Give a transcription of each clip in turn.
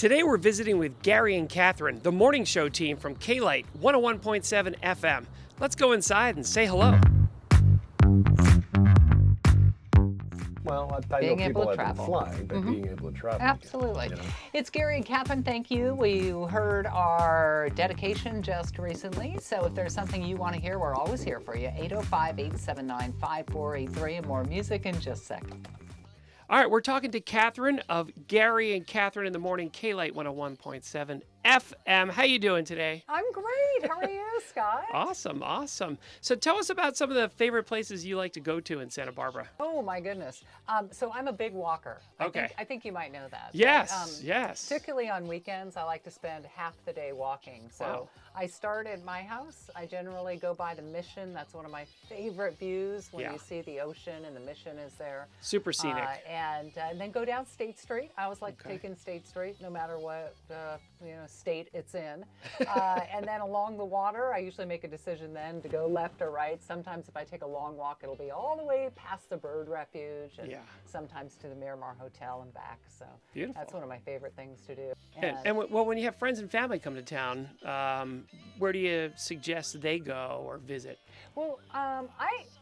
Today we're visiting with Gary and Catherine, the morning show team from K-LITE 101.7 FM. Let's go inside and say hello. Well, I know people have been flying, but being able to travel. Absolutely. You know. It's Gary and Catherine, thank you. We heard our dedication just recently, so if there's something you want to hear, we're always here for you. 805-879-5483 and more music in just a second. All right, we're talking to Catherine of Gary and Catherine in the Morning, K-LITE 101.7 FM. How you doing today? I'm great. How are you, Scott? Awesome, awesome. So tell us about some of the favorite places you like to go to in Santa Barbara. Oh, my goodness. So I'm a big walker. Okay. I think you might know that. Yes, but, yes. Particularly on weekends, I like to spend half the day walking. So Wow. I start at my house. I generally go by the Mission. That's one of my favorite views when you see the ocean and the Mission is there. Super scenic. And then go down State Street. I always like taking State Street, no matter what state it's in. And then along the water, I usually make a decision then to go left or right. Sometimes if I take a long walk, it'll be all the way past the bird refuge, and sometimes to the Miramar Hotel and back. So Beautiful. That's one of my favorite things to do. And when you have friends and family come to town, where do you suggest they go or visit? Well,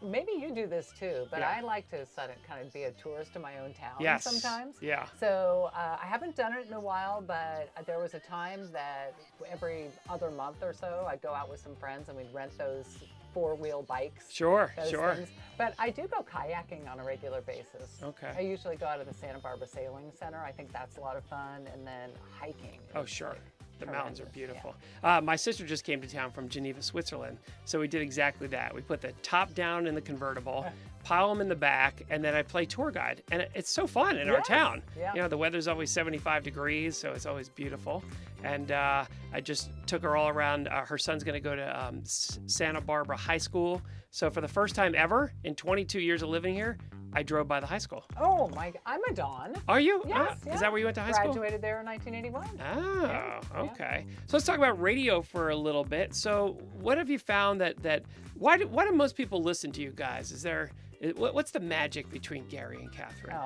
maybe you do this too, but I like to kind of be a tourist in my own town sometimes. Yeah. So I haven't done it in a while, but there was a time that every other month or so, I'd go out with some friends and we'd rent those four-wheel bikes. Sure. Things. But I do go kayaking on a regular basis. Okay. I usually go out to the Santa Barbara Sailing Center. I think that's a lot of fun. And then hiking. Oh, sure. The mountains are beautiful. Yeah. My sister just came to town from Geneva, Switzerland. So we did exactly that. We put the top down in the convertible, pile them in the back, and then I play tour guide. And it's so fun in our town. Yeah. You know, the weather's always 75 degrees, so it's always beautiful. And I just took her all around. Her son's going to go to Santa Barbara High School. So for the first time ever in 22 years of living here, I drove by the high school. Oh my! I'm a Don. Are you? Yes. Is that where you went to high school? Graduated there in 1981. Oh, okay. So let's talk about radio for a little bit. So what have you found why do most people listen to you guys? What's the magic between Gary and Catherine?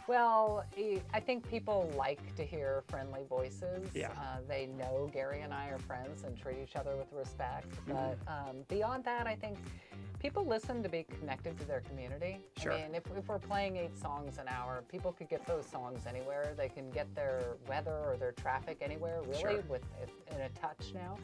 Well, I think people like to hear friendly voices. Yeah. They know Gary and I are friends and treat each other with respect. But beyond that, I think people listen to be connected to their community. Sure. I mean, if we're playing 8 songs an hour, people could get those songs anywhere. They can get their weather or their traffic anywhere, really, in a touch now.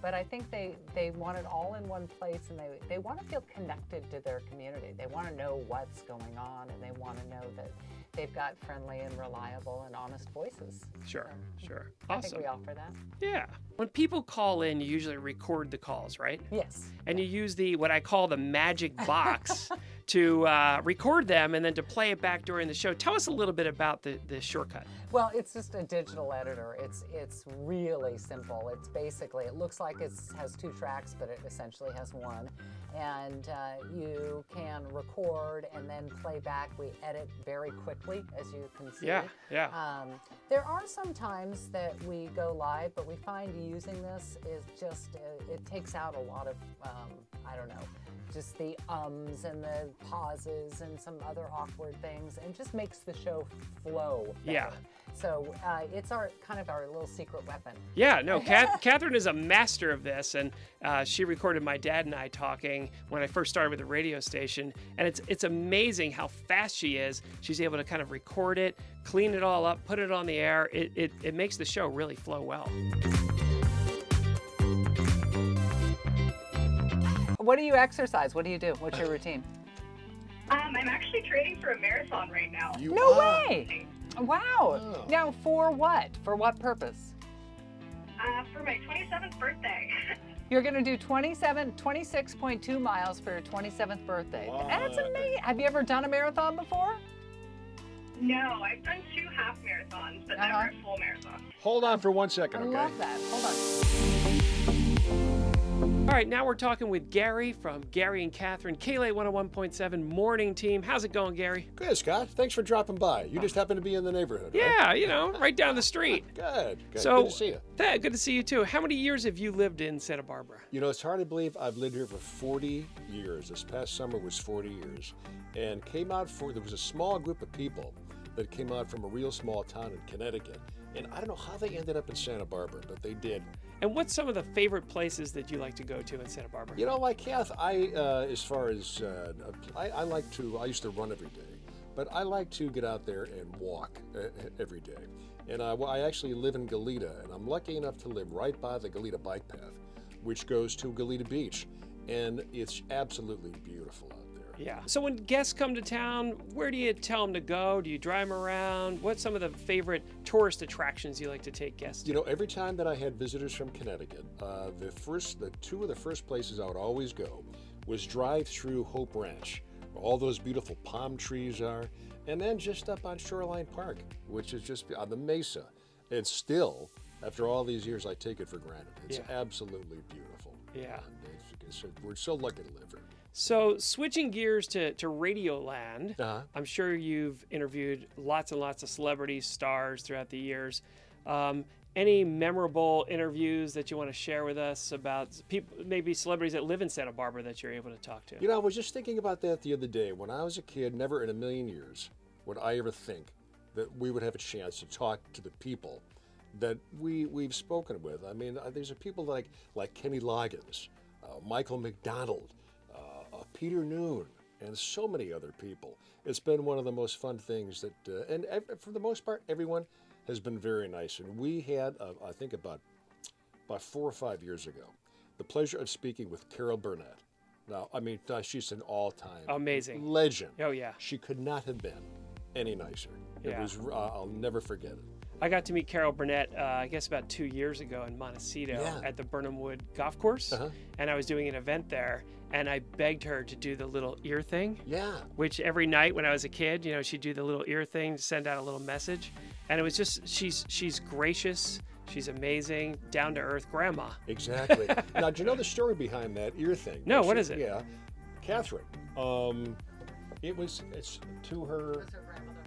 But I think they want it all in one place, and they want to feel connected to their community. They want to know what's going on, and they want to know that they've got friendly and reliable and honest voices. Sure. Awesome. I think we offer that. Yeah. When people call in, you usually record the calls, right? Yes. And you use what I call the magic box to record them and then to play it back during the show. Tell us a little bit about the shortcut. Well, it's just a digital editor. It's really simple. It's basically, it looks like it has 2 tracks, but it essentially has 1. And you can record and then play back. We edit very quickly, as you can see. Yeah. There are some times that we go live, but we find using this is just, it takes out a lot of, just the ums and the pauses and some other awkward things, and just makes the show flow better. Yeah. So it's our little secret weapon. Yeah, no, Catherine is a master of this, and she recorded my dad and I talking when I first started with the radio station, and it's amazing how fast she is. She's able to kind of record it, clean it all up, put it on the air. It makes the show really flow well. What do you exercise? What do you do? What's your routine? I'm actually training for a marathon right now. No way! Wow. Oh. Now, for what? For what purpose? For my 27th birthday. You're going to do 26.2 miles for your 27th birthday. Wow. That's amazing. Have you ever done a marathon before? No, I've done 2 half marathons, but never a full marathon. Hold on for 1 second, okay? I love that. Hold on. All right, now we're talking with Gary from Gary and Catherine, K-LITE 101.7 Morning Team. How's it going, Gary? Good, Scott. Thanks for dropping by. You just happen to be in the neighborhood, right? Yeah, right down the street. Good. So, good to see you. Good to see you, too. How many years have you lived in Santa Barbara? You know, it's hard to believe I've lived here for 40 years. This past summer was 40 years. And there was a small group of people that came out from a real small town in Connecticut. And I don't know how they ended up in Santa Barbara, but they did. And what's some of the favorite places that you like to go to in Santa Barbara? You know, like Kath, as far as, I like to, I used to run every day, but I like to get out there and walk every day. And I actually live in Goleta, and I'm lucky enough to live right by the Goleta bike path, which goes to Goleta Beach. And it's absolutely beautiful out there. Yeah. So when guests come to town, where do you tell them to go? Do you drive them around? What's some of the favorite tourist attractions you like to take guests to? You know, every time that I had visitors from Connecticut, the two of the first places I would always go was drive through Hope Ranch, where all those beautiful palm trees are, and then just up on Shoreline Park, which is just on the Mesa. And still, after all these years, I take it for granted. It's absolutely beautiful. Yeah. We're so lucky to live here. So switching gears to Radioland, I'm sure you've interviewed lots and lots of celebrities, stars throughout the years. Any memorable interviews that you want to share with us about people, maybe celebrities that live in Santa Barbara that you're able to talk to? You know, I was just thinking about that the other day. When I was a kid, never in a million years would I ever think that we would have a chance to talk to the people that we've spoken with. I mean, there's people like Kenny Loggins, Michael McDonald, Peter Noon, and so many other people. It's been one of the most fun things that, and for the most part, everyone has been very nice. And we had, I think about 4 or 5 years ago, the pleasure of speaking with Carol Burnett. Now, I mean, she's an all-time amazing legend. Oh yeah. She could not have been any nicer. It was, I'll never forget it. I got to meet Carol Burnett, I guess about 2 years ago in Montecito at the Burnham Wood Golf Course. And I was doing an event there, and I begged her to do the little ear thing. Yeah. Which every night when I was a kid, you know, she'd do the little ear thing to send out a little message. And it was just, she's gracious, she's amazing, down-to-earth grandma. Exactly. Now, do you know the story behind that ear thing? No, what is it? Yeah. Catherine. It's to her...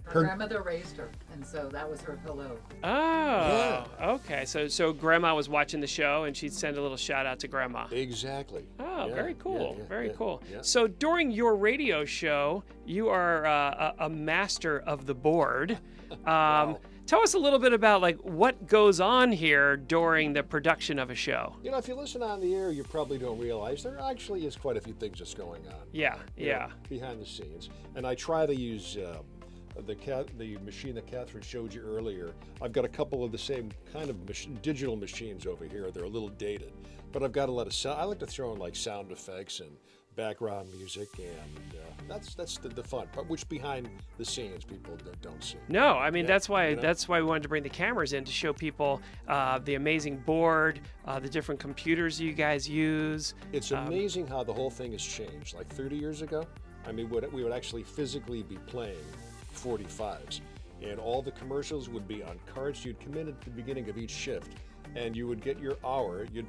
Her grandmother raised her, and so that was her hello. Oh, okay. So grandma was watching the show, and she'd send a little shout out to grandma. Exactly. Oh, very cool. Very cool. Yeah. So during your radio show, you are a master of the board. Wow. Tell us a little bit about like what goes on here during the production of a show. You know, if you listen on the air, you probably don't realize there actually is quite a few things that's going on. Yeah, know, behind the scenes, and I try to use. The machine that Catherine showed you earlier, I've got a couple of the same kind of digital machines over here. They're a little dated, but I've got a lot of sound. I like to throw in like sound effects and background music, and that's the fun part, which behind the scenes people don't see. No, I mean that's why we wanted to bring the cameras in to show people the amazing board, the different computers you guys use. It's amazing how the whole thing has changed. Like 30 years ago, I mean, we would actually physically be playing 45s, and all the commercials would be on cards. You'd come in at the beginning of each shift, and you would get your hour. You'd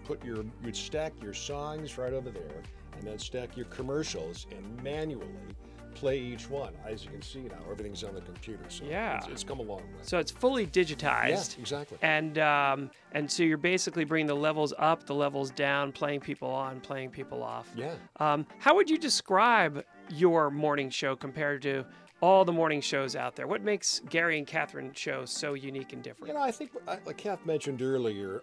stack your songs right over there, and then stack your commercials and manually play each one. As you can see now, everything's on the computer. So it's come a long way. So it's fully digitized. Yeah, exactly. And so you're basically bringing the levels up, the levels down, playing people on, playing people off. Yeah. How would you describe your morning show compared to all the morning shows out there? What makes Gary and Catherine's show so unique and different? You know, I think, like Kath mentioned earlier,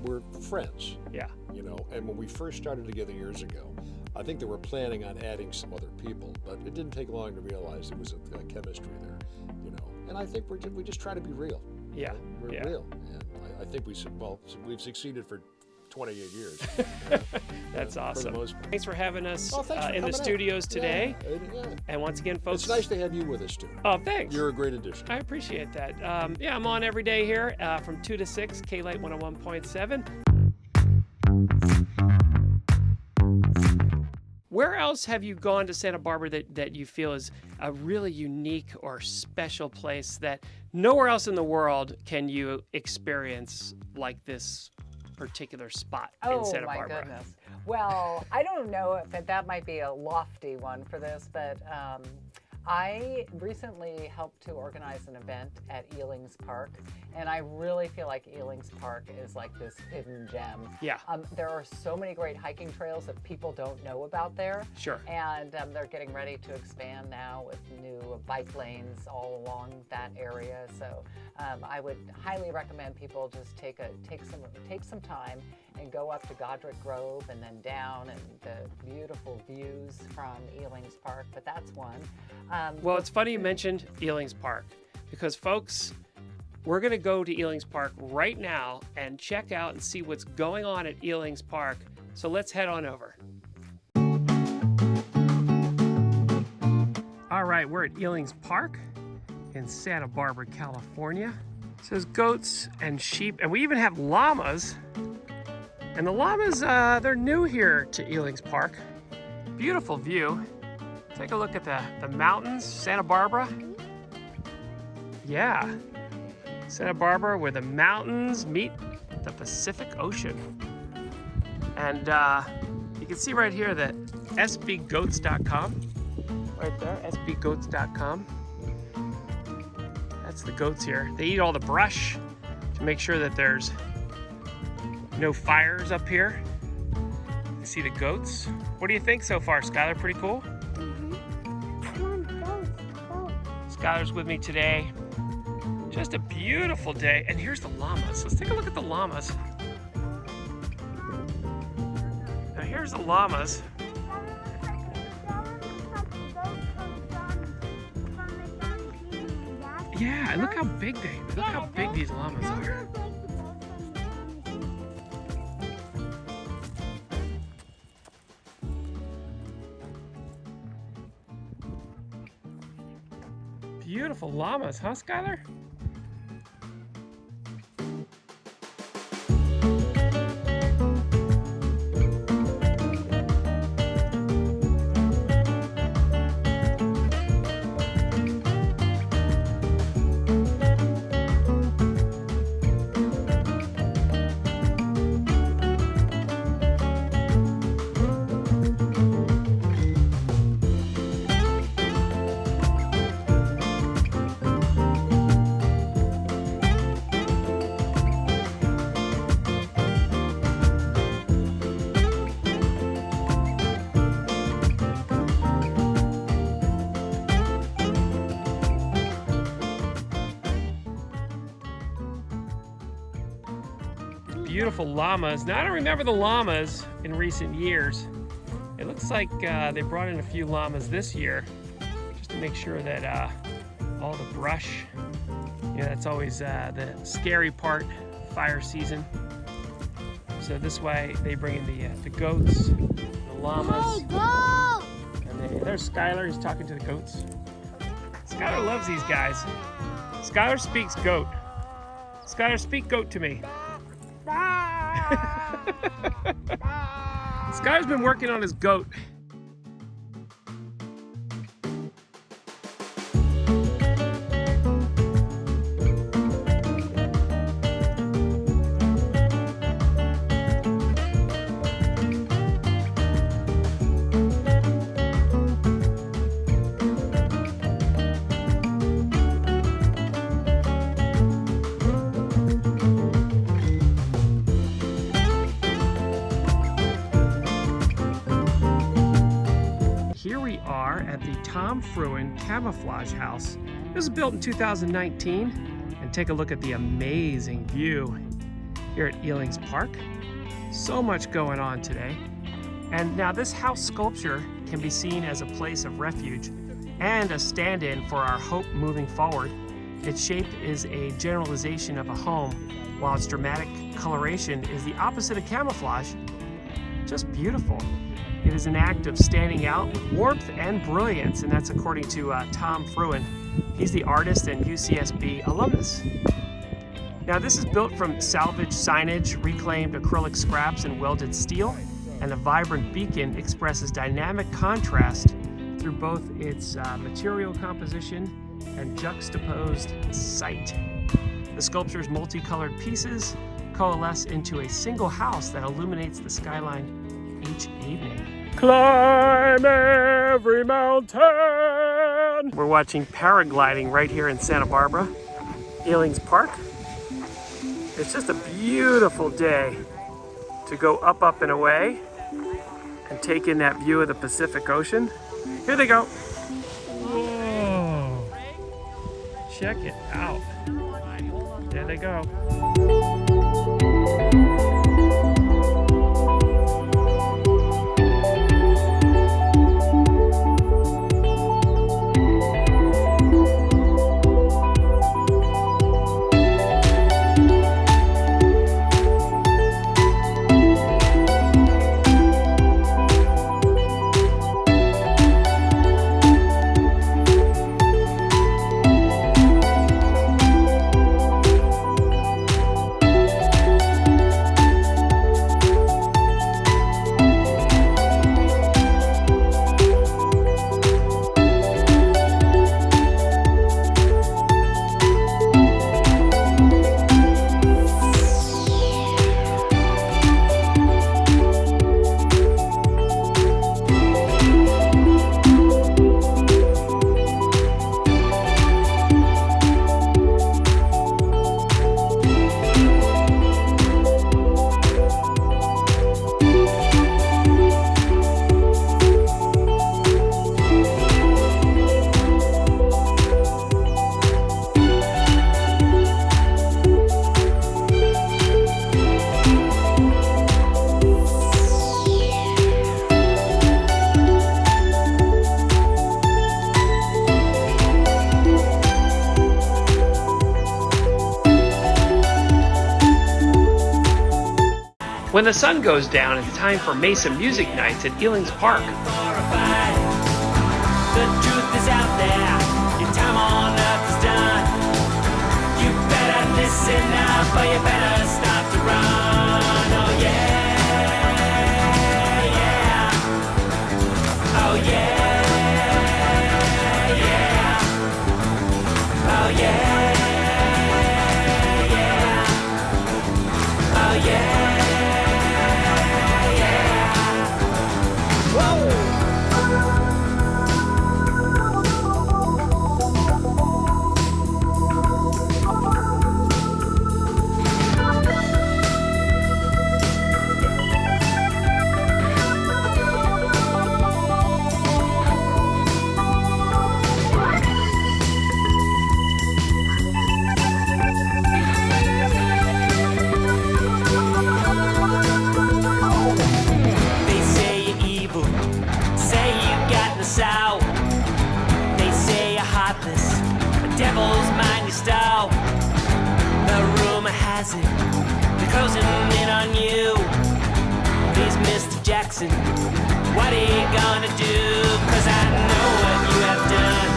we're friends. Yeah. You know, and when we first started together years ago, I think they were planning on adding some other people, but it didn't take long to realize there was a chemistry there, you know. And I think we just try to be real. Yeah. We're real. And I think we've succeeded for 28 years. That's awesome. For the most part. Thanks for having us in the coming studios out. today. Yeah. And once again, folks, it's nice to have you with us too. Oh, thanks. You're a great addition. I appreciate that. I'm on every day here from 2 to 6, K-LITE 101.7. Where else have you gone to Santa Barbara that you feel is a really unique or special place that nowhere else in the world can you experience like this particular spot in Santa Barbara? Oh my goodness. Well, I don't know if that might be a lofty one for this, but I recently helped to organize an event at Elings Park, and I really feel like Elings Park is like this hidden gem. Yeah. There are so many great hiking trails that people don't know about there. Sure. And they're getting ready to expand now with new bike lanes all along that area. So I would highly recommend people just take some time and go up to Godric Grove and then down, and the beautiful views from Elings Park. But that's one. Well, it's funny you mentioned Elings Park, because folks, we're going to go to Elings Park right now and check out and see what's going on at Elings Park. So let's head on over. All right, we're at Elings Park in Santa Barbara, California. It says goats and sheep, and we even have llamas. And the llamas, they're new here to Elings Park. Beautiful view. Take a look at the mountains, Santa Barbara. Yeah, Santa Barbara, where the mountains meet the Pacific Ocean. And you can see right here that sbgoats.com, right there, sbgoats.com. That's the goats here. They eat all the brush to make sure that there's no fires up here. You see the goats. What do you think so far, Skylar? Pretty cool? Skylar's with me today. Just a beautiful day. And here's the llamas. Let's take a look at the llamas. Now here's the llamas. Yeah, and look how big these llamas are. Beautiful llamas, huh, Skylar? Beautiful llamas. Now, I don't remember the llamas in recent years. It looks like they brought in a few llamas this year just to make sure that all the brush, that's always the scary part, fire season. So this way they bring in the goats, the llamas. Hey, goat! And there's Skylar, he's talking to the goats. Skylar loves these guys. Skylar speaks goat. Skylar, speak goat to me. Skylar's been working on his goat. Here we are at the Tom Fruin Camouflage House. This was built in 2019, and take a look at the amazing view here at Elings Park. So much going on today. And now this house sculpture can be seen as a place of refuge and a stand-in for our hope moving forward. Its shape is a generalization of a home, while its dramatic coloration is the opposite of camouflage. Just beautiful. It is an act of standing out with warmth and brilliance, and that's according to Tom Fruin. He's the artist and UCSB alumnus. Now, this is built from salvaged signage, reclaimed acrylic scraps, and welded steel, and the vibrant beacon expresses dynamic contrast through both its material composition and juxtaposed site. The sculpture's multicolored pieces coalesce into a single house that illuminates the skyline each evening. Climb every mountain fun. We're watching paragliding right here in Santa Barbara, Elings Park. It's just a beautiful day to go up and away and take in that view of the Pacific Ocean. Here they go. Whoa. Check it out. There they go. When the sun goes down, it's time for Mesa music nights at Elings Park. The truth is out there, your time on earth is done. You better listen up or you better start to run. Oh yeah, yeah. Oh yeah, yeah. Oh yeah, yeah. Oh yeah. Devil's mind you stole. The rumor has it they're closing in on you. Please, Mr. Jackson, what are you gonna do? 'Cause I know what you have done.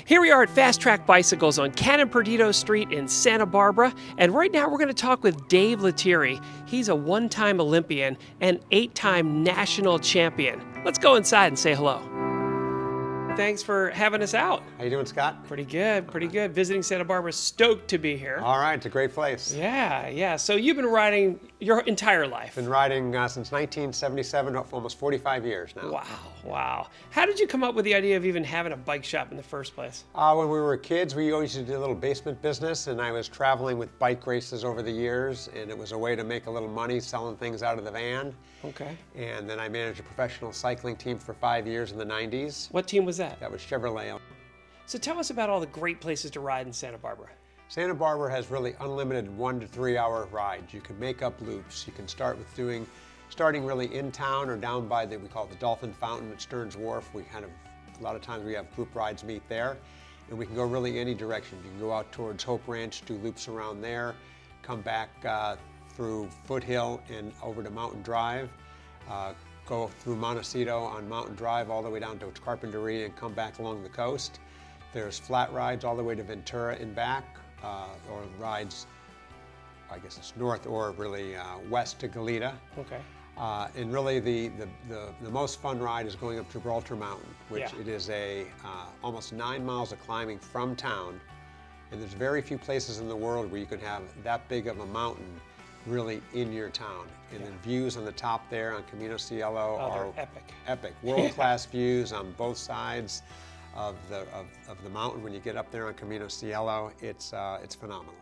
Here we are at Fastrack Bicycles on Canon Perdido Street in Santa Barbara, and right now we're going to talk with Dave Lettieri. He's a one-time Olympian and 8-time national champion. Let's go inside and say hello. Thanks for having us out. How you doing, Scott? Pretty good, pretty good. Visiting Santa Barbara, stoked to be here. All right, it's a great place. Yeah. So you've been riding your entire life. Been riding since 1977, for almost 45 years now. Wow. How did you come up with the idea of even having a bike shop in the first place? When we were kids, we always used to do a little basement business, and I was traveling with bike races over the years, and it was a way to make a little money selling things out of the van. Okay. And then I managed a professional cycling team for 5 years in the 90s. What team was that? That was Chevrolet. So tell us about all the great places to ride in Santa Barbara. Santa Barbara has really unlimited 1 to 3 hour rides. You can make up loops. You can start with starting really in town or down by we call it the Dolphin Fountain at Stearns Wharf. A lot of times we have group rides meet there, and we can go really any direction. You can go out towards Hope Ranch, do loops around there, come back through Foothill and over to Mountain Drive, go through Montecito on Mountain Drive all the way down to Carpinteria and come back along the coast. There's flat rides all the way to Ventura and back, or rides, I guess it's north or really west to Goleta. Okay. And really the most fun ride is going up Gibraltar Mountain, which it is almost 9 miles of climbing from town. And there's very few places in the world where you can have that big of a mountain really in your town. And the views on the top there on Camino Cielo are epic. World-class views on both sides. of the mountain when you get up there on Camino Cielo. It's phenomenal.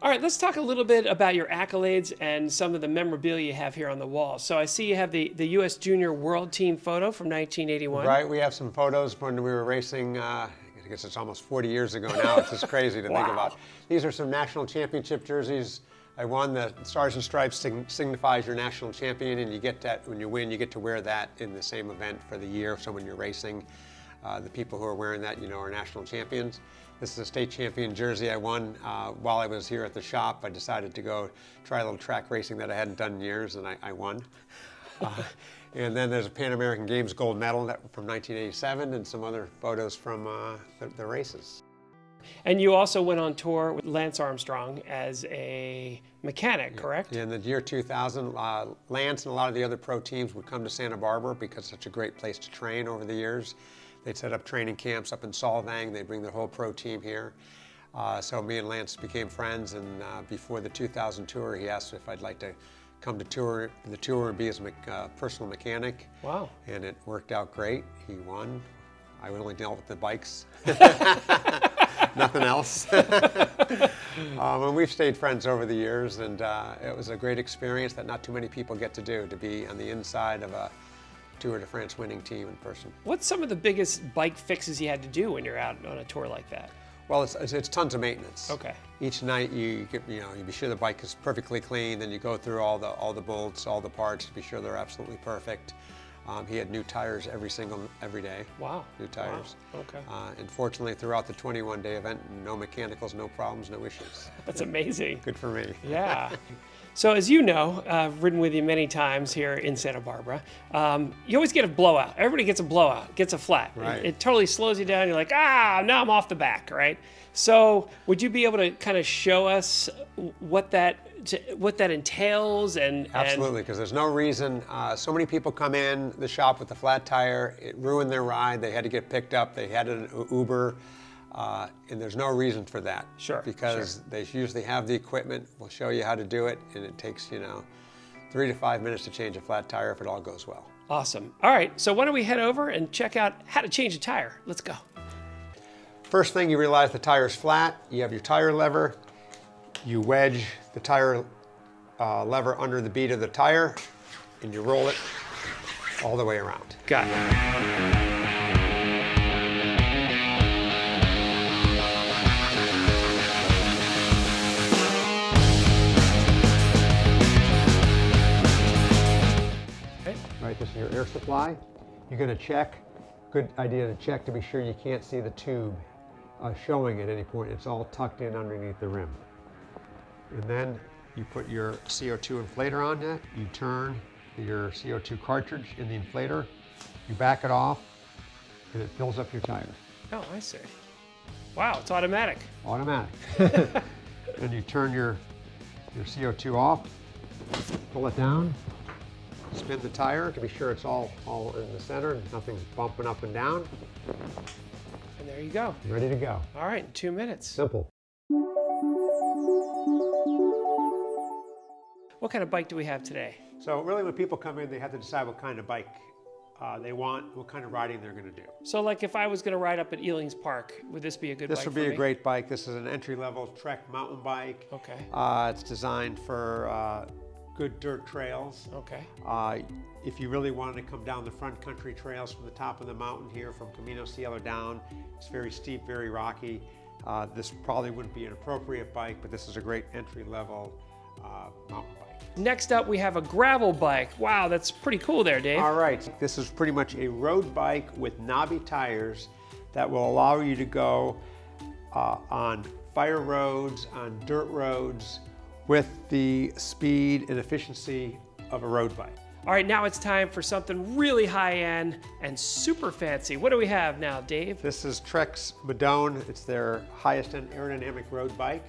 All right, let's talk a little bit about your accolades and some of the memorabilia you have here on the wall. So I see you have the U.S. Junior World Team photo from 1981. Right, we have some photos when we were racing, I guess it's almost 40 years ago now. It's just crazy to think about. These are some national championship jerseys. I won. The Stars and Stripes signifies your national champion, and you get that, when you win, you get to wear that in the same event for the year. So when you're racing, the people who are wearing that, are national champions. This is a state champion jersey I won while I was here at the shop. I decided to go try a little track racing that I hadn't done in years, and I won. And then there's a Pan American Games gold medal from 1987 and some other photos from the races. And you also went on tour with Lance Armstrong as a mechanic, correct? In the year 2000, Lance and a lot of the other pro teams would come to Santa Barbara because it's such a great place to train over the years. They'd set up training camps up in Solvang. They'd bring the whole pro team here. So me and Lance became friends, and before the 2000 tour, he asked if I'd like to come to the tour and be his personal mechanic. Wow. And it worked out great. He won. I only dealt with the bikes. Nothing else. And we've stayed friends over the years, and it was a great experience that not too many people get to do, to be on the inside of a Tour de France winning team in person. What's some of the biggest bike fixes you had to do when you're out on a tour like that? Well, it's tons of maintenance. Okay. Each night you be sure the bike is perfectly clean. Then you go through all the bolts, all the parts to be sure they're absolutely perfect. He had new tires every day. Wow. New tires. Wow. Okay. And fortunately, throughout the 21-day event, no mechanicals, no problems, no issues. That's amazing. Good for me. Yeah. So as you know, I've ridden with you many times here in Santa Barbara. You always get a blowout. Everybody gets a blowout, gets a flat. Right. It totally slows you down. You're like, now I'm off the back, right? So would you be able to kind of show us what that entails? Absolutely, because there's no reason. So many people come in the shop with a flat tire. It ruined their ride. They had to get picked up. They had an Uber. And there's no reason for that. Sure. Because they usually have the equipment. We'll show you how to do it, and it takes 3 to 5 minutes to change a flat tire if it all goes well. Awesome. All right, so why don't we head over and check out how to change a tire. Let's go. First thing, you realize the tire's flat. You have your tire lever. You wedge the tire lever under the bead of the tire, and you roll it all the way around. Got it. Right, this is your air supply. You're going to check. Good idea to check to be sure you can't see the tube showing at any point. It's all tucked in underneath the rim. And then you put your CO2 inflator on that. You turn your CO2 cartridge in the inflator. You back it off, and it fills up your tire. Oh, I see. Wow, it's automatic. Automatic. And you turn your CO2 off, pull it down, spin the tire to be sure it's all in the center and nothing's bumping up and down. And there you go. Ready to go. All right, in 2 minutes. Simple. What kind of bike do we have today? So really when people come in, they have to decide what kind of bike they want, what kind of riding they're going to do. So like if I was going to ride up at Elings Park, would this be a good bike This would for be me? a great bike. This is an entry-level Trek mountain bike. Okay. It's designed for good dirt trails. Okay. If you really wanted to come down the front country trails from the top of the mountain here from Camino Cielo down, it's very steep, very rocky. This probably wouldn't be an appropriate bike, but this is a great entry-level mountain bike. Next up, we have a gravel bike. Wow, that's pretty cool there, Dave. All right, this is pretty much a road bike with knobby tires that will allow you to go on fire roads, on dirt roads, with the speed and efficiency of a road bike. All right, now it's time for something really high-end and super fancy. What do we have now, Dave? This is Trek's Madone. It's their highest-end aerodynamic road bike.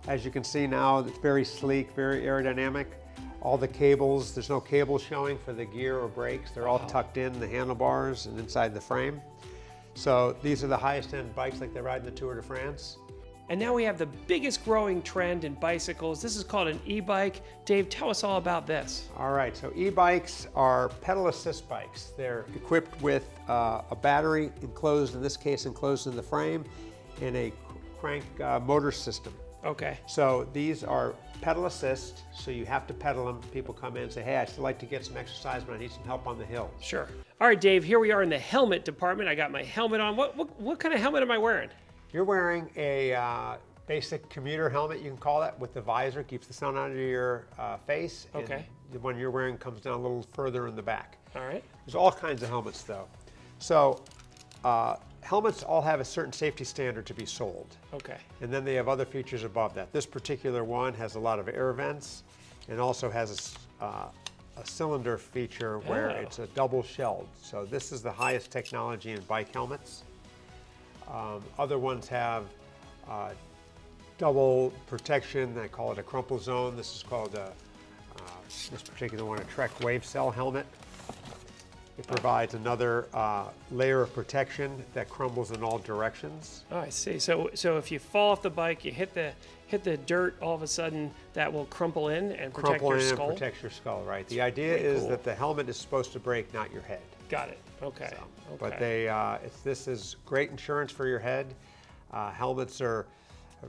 As you can see now, it's very sleek, very aerodynamic. All the cables, there's no cables showing for the gear or brakes. They're all tucked in the handlebars and inside the frame. So these are the highest-end bikes like they ride in the Tour de France. And now we have the biggest growing trend in bicycles. This is called an e-bike. Dave, tell us all about this. All right, so e-bikes are pedal assist bikes. They're equipped with a battery enclosed, in this case enclosed in the frame, and a crank motor system. Okay. So these are pedal assist, so you have to pedal them. People come in and say, hey, I'd still like to get some exercise, but I need some help on the hills. Sure. All right, Dave, here we are in the helmet department. I got my helmet on. What kind of helmet am I wearing? You're wearing a basic commuter helmet, you can call that, with the visor, keeps the sun out of your face. Okay. And the one you're wearing comes down a little further in the back. All right. There's all kinds of helmets though. So helmets all have a certain safety standard to be sold. Okay. And then they have other features above that. This particular one has a lot of air vents and also has a cylinder feature where it's a double shelled. So this is the highest technology in bike helmets. Other ones have double protection. They call it a crumple zone. This is called this particular one a Trek Wave Cell helmet. It provides another layer of protection that crumbles in all directions. Oh, I see. So if you fall off the bike, you hit the dirt, all of a sudden that will crumple in and protect your skull. And protects your skull, right? The idea is that the helmet is supposed to break, not your head. Got it. Okay. So, but this is great insurance for your head. Helmets are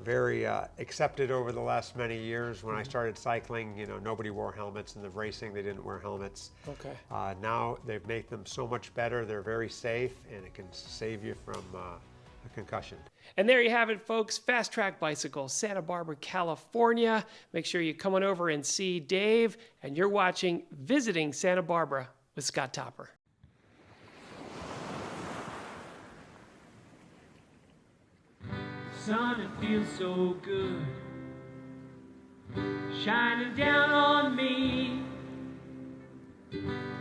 very accepted over the last many years. When I started cycling, nobody wore helmets. In the racing, they didn't wear helmets. Okay. Now they've made them so much better. They're very safe, and it can save you from a concussion. And there you have it, folks. Fastrack Bicycles, Santa Barbara, California. Make sure you come on over and see Dave. And you're watching Visiting Santa Barbara with Scott Topper. Sun, it feels so good, shining down on me.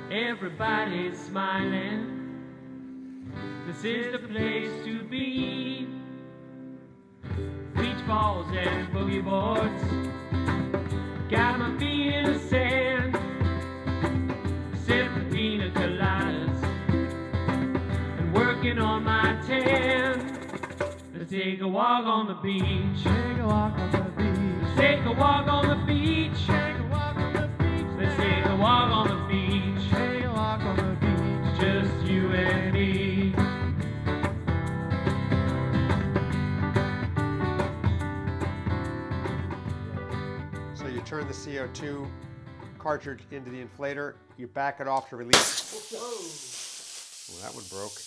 Everybody's smiling. This is the place to be. Beach balls and boogie boards, got my feet in the sand, sipping pina coladas and working on my tan. Let's take a walk on the beach. Take a walk on the beach. Let's take a walk on the beach. Take a walk on the beach. Let's take a walk on the beach. Take a walk on the beach. Just you and me. So you turn the CO2 cartridge into the inflator, you back it off to release. Oh, that one broke.